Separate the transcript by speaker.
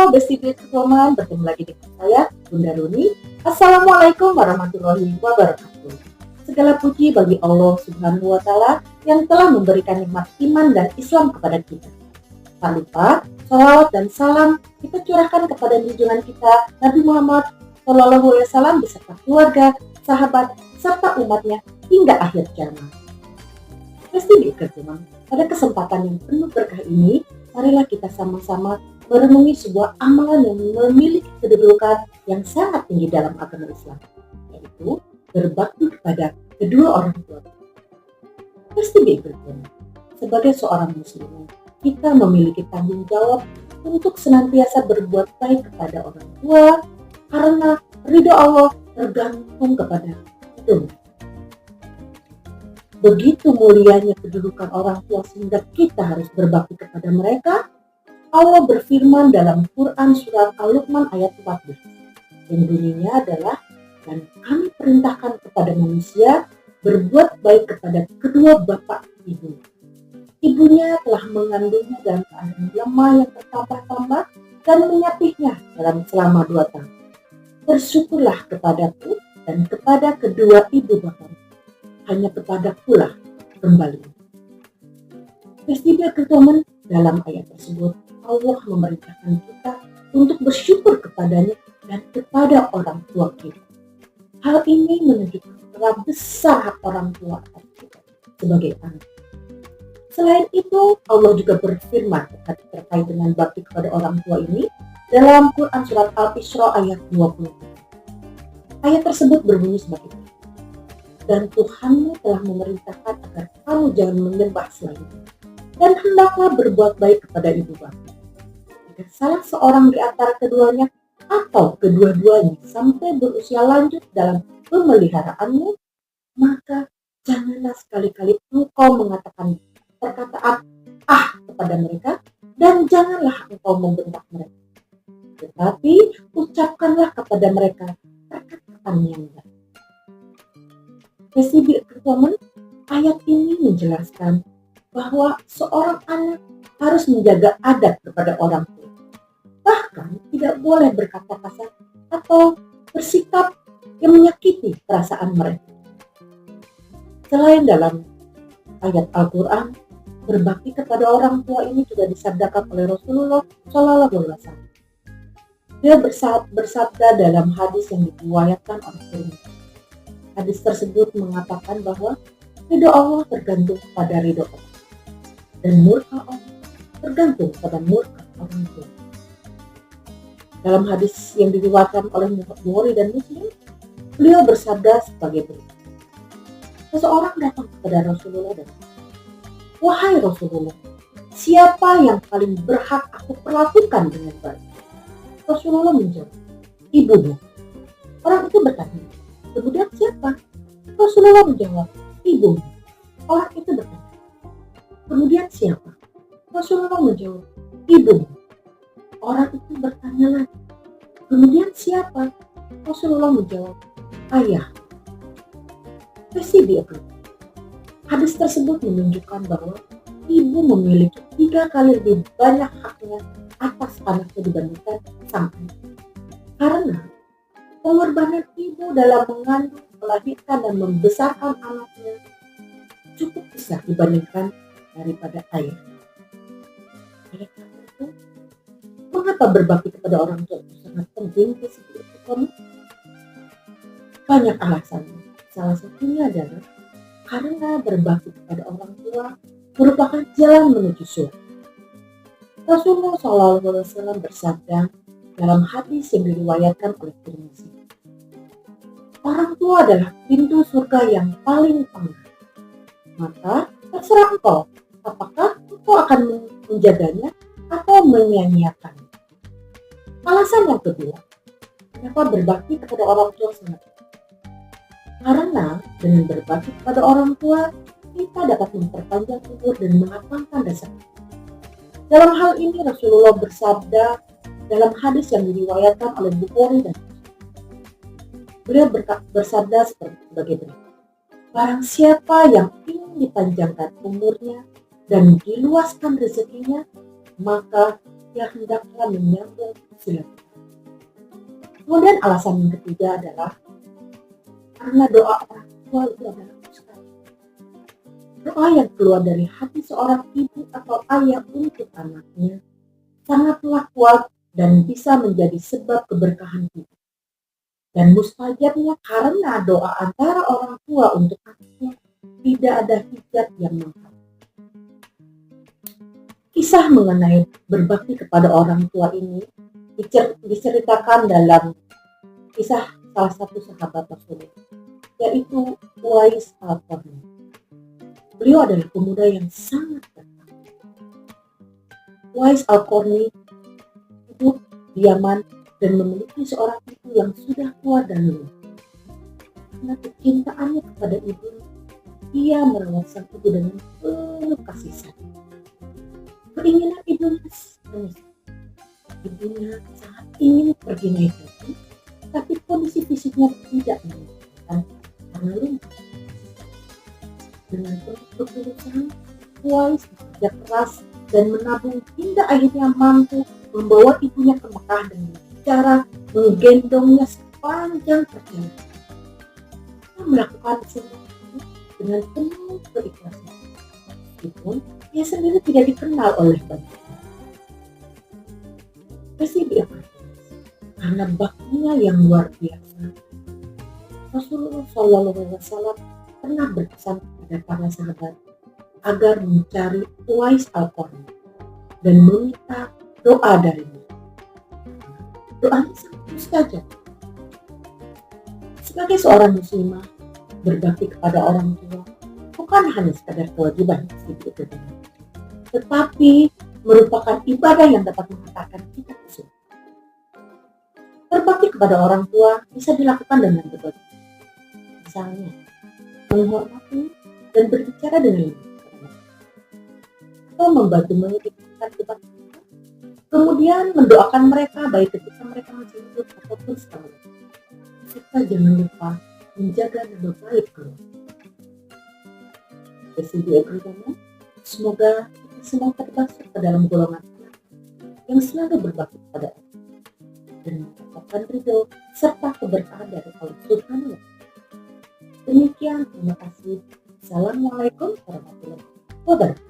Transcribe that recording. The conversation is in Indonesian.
Speaker 1: Halo Besti Teman, bertemu lagi dengan saya, Bunda Runi. Assalamualaikum warahmatullahi wabarakatuh. Segala puji bagi Allah Subhanahu wa Ta'ala yang telah memberikan nikmat iman dan Islam kepada kita. Tak lupa, salawat dan salam kita curahkan kepada junjungan kita Nabi Muhammad SAW beserta keluarga, sahabat, serta umatnya hingga akhir zaman. Besti Teman, pada kesempatan yang penuh berkah ini, marilah kita sama-sama merenungi sebuah amalan yang memiliki kedudukan yang sangat tinggi dalam agama Islam, yaitu berbakti kepada kedua orang tua. Pasti begitu. Sebagai seorang muslim, kita memiliki tanggung jawab untuk senantiasa berbuat baik kepada orang tua, karena ridho Allah tergantung kepada itu. Begitu mulianya kedudukan orang tua sehingga kita harus berbakti kepada mereka. Allah berfirman dalam Quran surat Al-Luqman ayat 14 yang bunyinya adalah, dan kami perintahkan kepada manusia berbuat baik kepada kedua bapak ibu. Ibunya telah mengandungnya dalam keadaan lemah yang bertambah-tambah dan menyapihnya selama 2 tahun. Bersyukurlah kepadaku dan kepada kedua ibu bapak, hanya kepadaku lah kembali. Festival Teman, dalam ayat tersebut Allah memerintahkan kita untuk bersyukur kepadanya dan kepada orang tua kita. Hal ini menunjukkan betapa besar hak orang tua atas kita sebagai anak. Selain itu, Allah juga berfirman terkait dengan bakti kepada orang tua ini dalam Quran surat Al-Isra ayat 20. Ayat tersebut berbunyi sebagai ini. Dan Tuhanmu telah memerintahkan agar kamu jangan menyembah selainnya, dan hendaklah berbuat baik kepada ibu bapak. Jika salah seorang di antara keduanya atau kedua-duanya sampai berusia lanjut dalam pemeliharaanmu, maka janganlah sekali-kali engkau mengatakan perkataan kepada mereka, dan janganlah engkau membentak mereka. Tetapi ucapkanlah kepada mereka perkataan yang baik. Teman, ayat ini menjelaskan bahwa seorang anak harus menjaga adab kepada orang tua. Bahkan tidak boleh berkata kasar atau bersikap yang menyakiti perasaan mereka. Selain dalam ayat Al-Quran, berbakti kepada orang tua ini juga disabdakan oleh Rasulullah SAW. Dia bersabda dalam hadis yang diriwayatkan oleh Tirmidzi. Hadis tersebut mengatakan bahwa ridho Allah tergantung pada ridho Allah, dan murka Allah tergantung pada murka orang tua. Dalam hadis yang diriwayatkan oleh Bukhari dan Muslim, beliau bersabda sebagai berikut. Seseorang datang kepada Rasulullah dan wahai Rasulullah, siapa yang paling berhak aku perlakukan dengan baik? Rasulullah menjawab, ibumu. Orang itu bertanya, kemudian siapa? Rasulullah menjawab, ibumu. Orang itu bertanya, kemudian siapa? Rasulullah menjawab, ibumu. Orang itu bertanya lagi, kemudian siapa? Rasulullah menjawab, ayah. Hadis tersebut menunjukkan bahwa ibu memiliki 3 kali lebih banyak haknya atas anaknya dibandingkan sang anak. Karena pengorbanan ibu dalam mengandung, melahirkan, dan membesarkan anaknya cukup besar dibandingkan daripada ayah. Oleh karena itu, mengapa berbakti kepada orang tua itu sangat penting? Banyak alasannya. Salah satunya adalah karena berbakti kepada orang tua merupakan jalan menuju surga. Rasulullah SAW bersabda dalam hadis yang diriwayatkan oleh Tirmidzi, orang tua adalah pintu surga yang paling tengah. Maka terserah engkau, apakah engkau akan menjaganya atau menyia-nyiakannya. Alasan yang kedua, kenapa berbakti kepada orang tua sangat penting? Karena dengan berbakti kepada orang tua, kita dapat memperpanjang umur dan melapangkan dasar. Dalam hal ini Rasulullah bersabda dalam hadis yang diriwayatkan oleh Bukhari dan Muslim. Beliau bersabda sebagai berikut. Barang siapa yang ingin dipanjangkan umurnya dan diluaskan rezekinya, maka ya hendaklah menyambung silaturahmi. Kemudian alasan yang ketiga adalah karena doa orang tua itu adalah mustahil. Doa yang keluar dari hati seorang ibu atau ayah untuk anaknya sangatlah kuat dan bisa menjadi sebab keberkahan hidup. Dan mustajabnya karena doa antara orang tua untuk anaknya tidak ada hijab yang menghalangi. Kisah mengenai berbakti kepada orang tua ini diceritakan dalam kisah salah satu sahabat Rasulullah, yaitu Uwais Al-Qarni. Beliau adalah pemuda yang sangat berbakti. Uwais Al-Qarni hidup di Yaman dan memiliki seorang ibu yang sudah tua dan lemah. Karena kecintaannya kepada ibu, ia merawat sang ibu dengan penuh kasih sayang. Keinginan ibunya sangat ingin pergi naik haji, tapi kondisi fisiknya tidak memungkinkan karena lumpuh. Dengan penuh ketulusan, Uwais bekerja keras dan menabung hingga akhirnya mampu membawa ibunya ke Mekah dengan cara menggendongnya sepanjang perjalanan. Dia melakukan semua itu dengan penuh keikhlasan, meskipun dia sendiri tidak dikenal oleh banyak orang. Karena baktinya yang luar biasa, Rasulullah SAW pernah berpesan kepada para sahabat agar mencari Uwais Al-Qarni dan meminta doa darinya. Doanya sangat mustajab. Sebagai seorang muslimah, berbakti kepada orang tua bukan hanya sekadar kewajiban sedikit demi, tetapi merupakan ibadah yang dapat mengantarkan kita ke surga. Berbakti kepada orang tua bisa dilakukan dengan berbagai cara. Misalnya, menghormati dan berbicara dengan lembut, atau membantu mengirimkan debat, kemudian mendoakan mereka baik ketika mereka masih hidup ataupun setelah. Serta jangan lupa menjaga nama baik keluarga. Semoga kita semua termasuk ke dalam golongan yang selalu berbakti kepada Allah dan mendapatkan ridho serta keberkahan dari Allah Subhanahu wa Ta'ala. Demikian, terima kasih. Assalamualaikum warahmatullahi wabarakatuh.